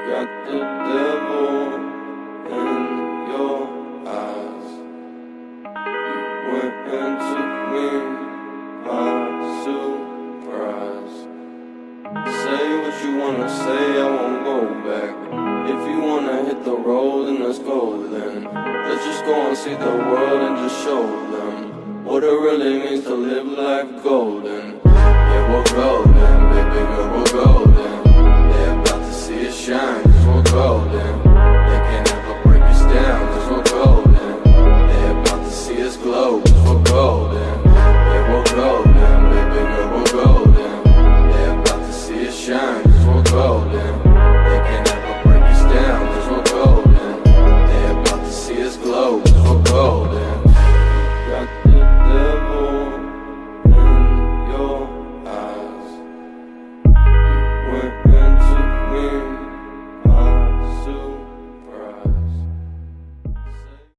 got the devil in your eyes. You went and took me by surprise. Say what you wanna say, I won't go back. If you wanna hit the road, then let's go then. Let's just go and see the world and just show them what it really means to live life golden. Yeah, we're golden, baby girl, we're golden.